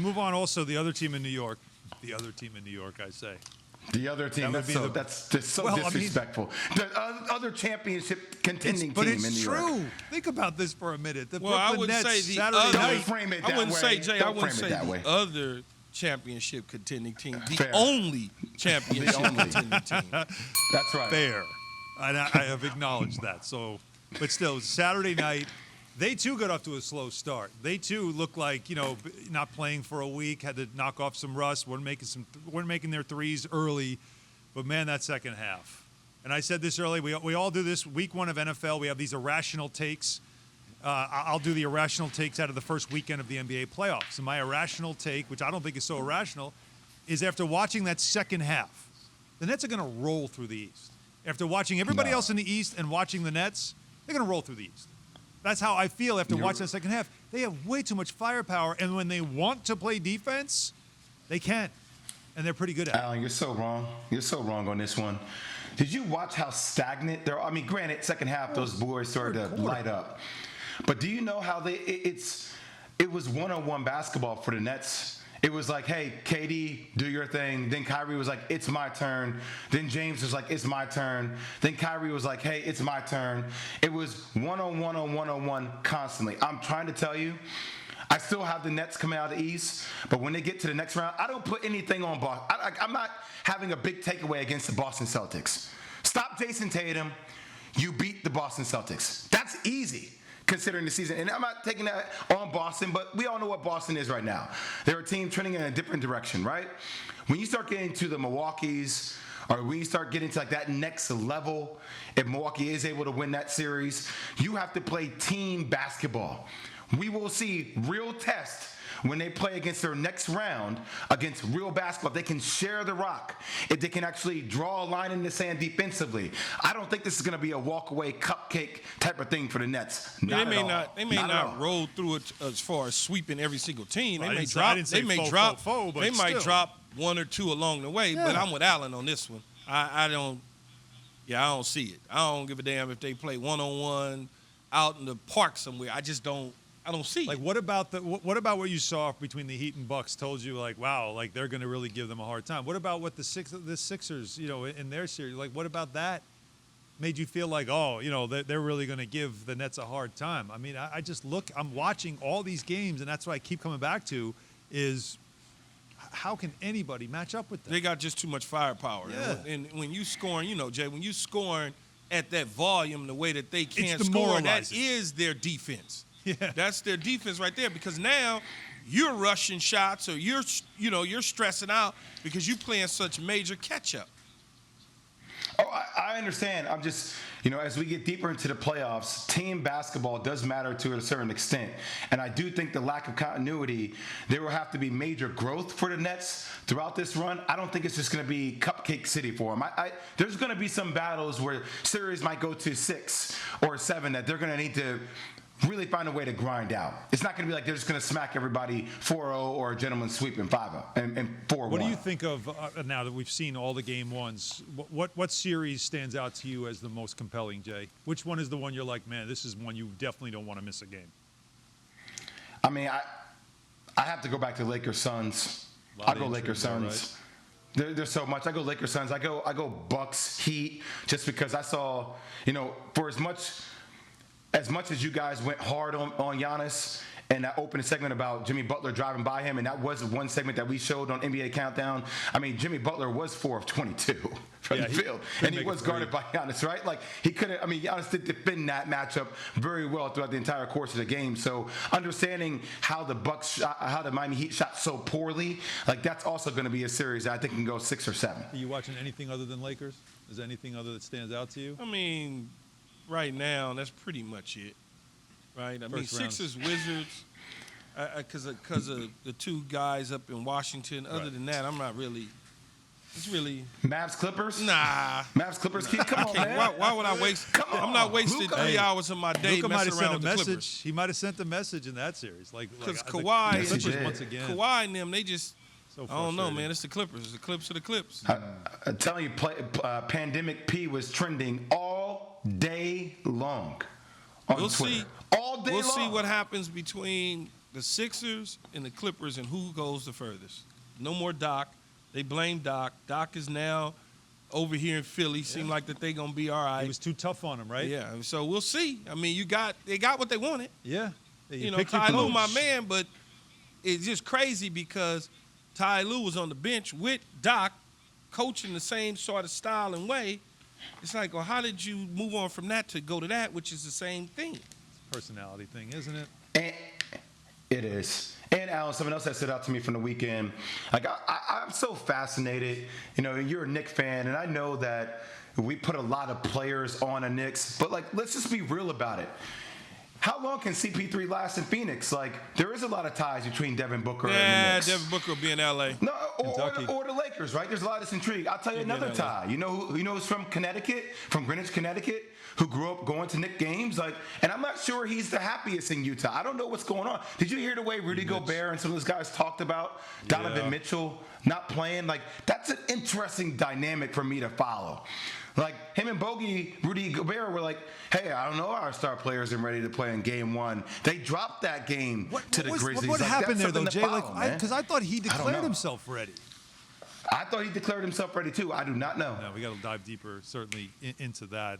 Move on. Also, the other team in New York. The other team in New York, I say. The other team, that's just so disrespectful. The other championship contending team in New York. It's true. Think about this for a minute. The I Brooklyn would Nets, say the Saturday other. night. Frame it that I wouldn't way. say, Jay, Don't I wouldn't frame say it that the way. other championship contending team. The Fair. only championship contending team. That's right. Fair. And I have acknowledged that. So, but still, Saturday night, they too got off to a slow start. They too looked like, not playing for a week, had to knock off some rust, weren't making their threes early. But man, that second half. And I said this early, we all do this week one of NFL. We have these irrational takes. I'll do the irrational takes out of the first weekend of the NBA playoffs. And my irrational take, which I don't think is so irrational, is after watching that second half, the Nets are going to roll through the East. After watching everybody else in the East and watching the Nets, they're going to roll through the East. That's how I feel after watching the second half. They have way too much firepower, and when they want to play defense, they can. And they're pretty good at it. Alan, you're so wrong. You're so wrong on this one. Did you watch how stagnant they're? I mean, granted, second half, those boys started to light up. But do you know how it was one-on-one basketball for the Nets? It was like, hey, KD, do your thing. Then Kyrie was like, it's my turn. Then James was like, it's my turn. Then Kyrie was like, hey, it's my turn. It was one-on-one constantly. I'm trying to tell you, I still have the Nets coming out of the East, but when they get to the next round, I don't put anything on Boston. I'm not having a big takeaway against the Boston Celtics. Stop Jason Tatum. You beat the Boston Celtics. That's easy considering the season. And I'm not taking that on Boston, but we all know what Boston is right now. They're a team trending in a different direction, right? When you start getting to the Milwaukees, or when you start getting to like that next level, if Milwaukee is able to win that series, you have to play team basketball. We will see real tests when they play against their next round against real basketball. They can share the rock. If they can actually draw a line in the sand defensively. I don't think this is going to be a walk-away cupcake type of thing for the Nets. They may not roll through it as far as sweeping every single team. They might drop one or two along the way. Yeah. But I'm with Allen on this one. I don't see it. I don't give a damn if they play one-on-one out in the park somewhere. I don't see. Like, what about what you saw between the Heat and Bucks told you, like, wow, like they're going to really give them a hard time? What about what the Sixers, in their series, like, what about that made you feel like, oh, they're really going to give the Nets a hard time? I mean, I just I'm watching all these games, and that's what I keep coming back to is how can anybody match up with them? They got just too much firepower. Yeah. And when you scoring, Jay, when you scoring at that volume, the way that they can't score, that is their defense. Yeah. That's their defense right there, because now you're rushing shots or you're stressing out because you're playing such major catch-up. Oh, I understand. I'm just, as we get deeper into the playoffs, team basketball does matter to a certain extent. And I do think the lack of continuity, there will have to be major growth for the Nets throughout this run. I don't think it's just going to be cupcake city for them. There's going to be some battles where series might go to 6 or 7 that they're going to need to really find a way to grind out. It's not going to be like they're just going to smack everybody 4-0 or a gentleman's sweep in 5-0 and 4-1. What do you think of now that we've seen all the game ones? What series stands out to you as the most compelling, Jay? Which one is the one you're like, man, this is one you definitely don't want to miss a game? I mean, I have to go back to Lakers Suns. I go Lakers Suns. Right? There's so much. I go Lakers Suns. I go Bucks Heat, just because I saw, for as much as you guys went hard on Giannis and that opening segment about Jimmy Butler driving by him, and that was one segment that we showed on NBA Countdown. I mean, Jimmy Butler was 4 of 22 from the field, and he was guarded by Giannis, right? Like, he couldn't. I mean, Giannis did defend that matchup very well throughout the entire course of the game. So understanding how the Miami Heat shot so poorly, like, that's also going to be a series that I think can go 6 or 7. Are you watching anything other than Lakers? Is there anything other that stands out to you? I mean, right now, that's pretty much it, right? I mean, Sixers, Wizards, because of the two guys up in Washington. Other than that, I'm not really. It's really Mavs Clippers. Nah, Mavs Clippers. Come on, man. Why would I waste? I'm not wasting 3 hours of my day messing around with the Clippers. He might have sent a message in that series, because Kawhi, Clippers once again. Kawhi and them, they just. I don't know, man. It's the Clippers. It's the Clips of the Clips. I'm telling you, Pandemic P was trending all day long on Twitter. We'll see what happens between the Sixers and the Clippers and who goes the furthest. No more Doc. They blame Doc. Doc is now over here in Philly. Seem like that they going to be all right. It was too tough on him, right? Yeah, so we'll see. I mean, they got what they wanted. Yeah. You know, Ty Lue, my man, but it's just crazy because Ty Lue was on the bench with Doc, coaching the same sort of style and way. It's like, well, how did you move on from that to go to that, which is the same thing? It's a personality thing, isn't it? And it is. And Alan, something else that stood out to me from the weekend. Like I'm so fascinated. You know, you're a Knicks fan, and I know that we put a lot of players on a Knicks, but like, let's just be real about it. How long can CP3 last in Phoenix? Like, there is a lot of ties between Devin Booker and the Knicks. Devin Booker will be in L.A. No, or the Lakers, right? There's a lot of intrigue. I'll tell you another tie. You know who's from Connecticut, from Greenwich, Connecticut, who grew up going to Knicks games? Like, and I'm not sure he's the happiest in Utah. I don't know what's going on. Did you hear the way Rudy Gobert and some of those guys talked about Donovan Mitchell not playing? Like, that's an interesting dynamic for me to follow. Like, him and Bogey, Rudy Gobert were like, hey, I don't know our star players are ready to play in game one. They dropped that game to the Grizzlies. What happened there, though, Jay? Because I thought he declared himself ready. I thought he declared himself ready, too. I do not know. No, we got to dive deeper, certainly, into that.